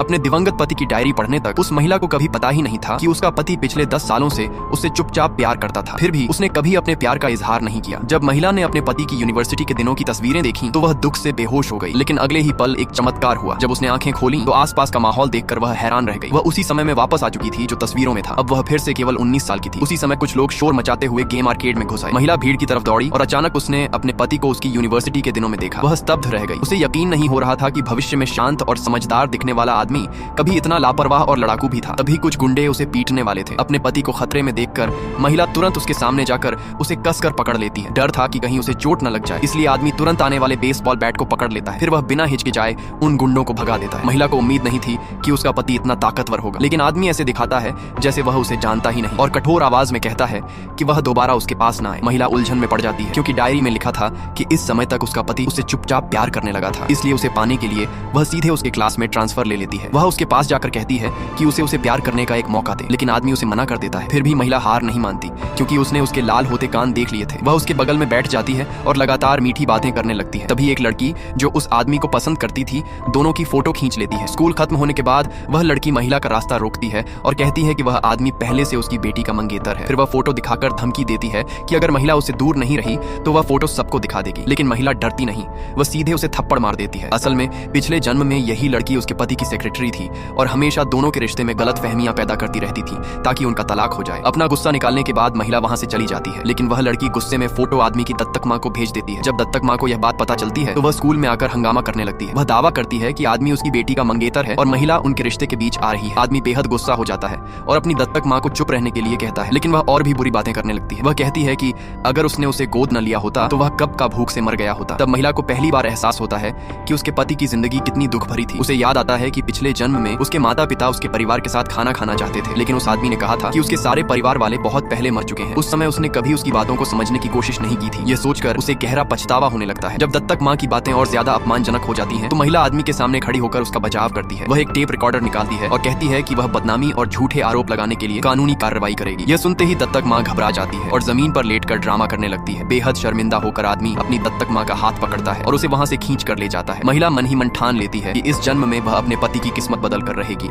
अपने दिवंगत पति की डायरी पढ़ने तक उस महिला को कभी पता ही नहीं था कि उसका पति पिछले 10 सालों से उससे चुपचाप प्यार करता था। फिर भी उसने कभी अपने प्यार का इजहार नहीं किया। जब महिला ने अपने पति की यूनिवर्सिटी के दिनों की तस्वीरें देखी तो वह दुख से बेहोश हो गई। लेकिन अगले ही पल एक चमत्कार हुआ। जब उसने आंखें खोली तो आसपास का माहौल देखकर वह हैरान रह गई। वह उसी समय में वापस आ चुकी थी जो तस्वीरों में था। अब वह फिर से केवल 19 साल की थी। उसी समय कुछ लोग शोर मचाते हुए गेम आर्केड में घुस आए। महिला भीड़ की तरफ दौड़ी और अचानक उसने अपने पति को उसकी यूनिवर्सिटी के दिनों में देखा। वह स्तब्ध रह गई। उसे यकीन नहीं हो रहा था कि भविष्य में शांत और समझदार दिखने वाला आदमी कभी इतना लापरवाह और लड़ाकू भी था। तभी कुछ गुंडे उसे पीटने वाले थे। अपने पति को खतरे में देखकर महिला तुरंत उसके सामने जाकर उसे कसकर पकड़ लेती है। डर था कि कहीं उसे चोट न लग जाए, इसलिए आदमी तुरंत आने वाले बेसबॉल बैट को पकड़ लेता है। फिर वह बिना हिचकिचाए उन गुंडों को भगा देता है। महिला को उम्मीद नहीं थी कि उसका पति इतना ताकतवर होगा, लेकिन आदमी ऐसे दिखाता है जैसे वह उसे जानता ही नहीं और कठोर आवाज में कहता है कि वह दोबारा उसके पास ना आए। महिला उलझन में पड़ जाती है क्योंकि डायरी में लिखा था कि इस समय तक उसका पति उससे चुपचाप प्यार करने लगा था, इसलिए उसे पाने के लिए वह सीधे उसके क्लास में ट्रांसफर ले लेती है। वह उसके पास जाकर कहती है कि उसे प्यार करने का एक मौका दे, लेकिन आदमी उसे मना कर देता है। फिर भी महिला हार नहीं मानती क्योंकि उसने उसके लाल होते कान देख लिए थे। वह उसके बगल में बैठ जाती है और लगातार मीठी बातें करने लगती है। तभी एक लड़की जो उस आदमी को पसंद करती थी दोनों की फोटो खींच लेती है। स्कूल खत्म होने के बाद वह लड़की महिला का रास्ता रोकती है और कहती है कि वह आदमी पहले से उसकी बेटी का मंगेतर है। फिर वह फोटो दिखाकर धमकी देती है कि अगर महिला उससे दूर नहीं रही तो वह फोटो सबको दिखा देगी। लेकिन महिला डरती नहीं, वह सीधे उसे थप्पड़ मार देती है। असल में पिछले जन्म में यही लड़की उसके पति की सेक्रेटरी थी और हमेशा दोनों के रिश्ते में गलत फहमियां पैदा करती रहती थी ताकि उनका तलाक हो जाए। अपना गुस्सा निकालने के बाद महिला वहां से चली जाती है, लेकिन वह लड़की गुस्से में फोटो आदमी की दत्तक मां को भेज देती है। जब दत्तक मां को यह बात पता चलती है तो वह स्कूल में आकर हंगामा करने लगती है। वह दावा करती है कि आदमी उसकी बेटी का मंगेतर है और महिला उनके रिश्ते के बीच आ रही है। आदमी बेहद गुस्सा हो जाता है और अपनी दत्तक मां को चुप रहने के लिए कहता है, लेकिन वह और भी बुरी बातें करने लगती है। वह कहती है कि अगर उसने उसे गोद न लिया होता तो वह कब का भूख से मर गया होता। तब महिला को पहली बार एहसास होता है कि उसके पति की जिंदगी कितनी दुख भरी थी। उसे याद आता है कि पिछले जन्म में उसके माता पिता उसके परिवार के साथ खाना खाना चाहते थे, लेकिन उस आदमी ने कहा था कि उसके सारे परिवार वाले बहुत पहले मर चुके हैं। उस समय उसने कभी उसकी बातों को समझने की कोशिश नहीं की थी। यह सोचकर उसे गहरा पछतावा होने लगता है। जब दत्तक मां की बातें और ज्यादा अपमानजनक हो जाती हैं, तो महिला आदमी के सामने खड़ी होकर उसका बचाव करती है। वह एक टेप रिकॉर्डर निकालती है और कहती है कि वह बदनामी और झूठे आरोप लगाने के लिए कानूनी कार्रवाई करेगी। यह सुनते ही दत्तक मां घबरा जाती है और जमीन पर लेटकर ड्रामा करने लगती है। बेहद शर्मिंदा होकर आदमी अपनी दत्तक मां का हाथ पकड़ता है और उसे वहां से खींच कर ले जाता है। महिला मन ही मन ठान लेती है कि इस जन्म में वह अपने पति की किस्मत बदल कर रहेगी।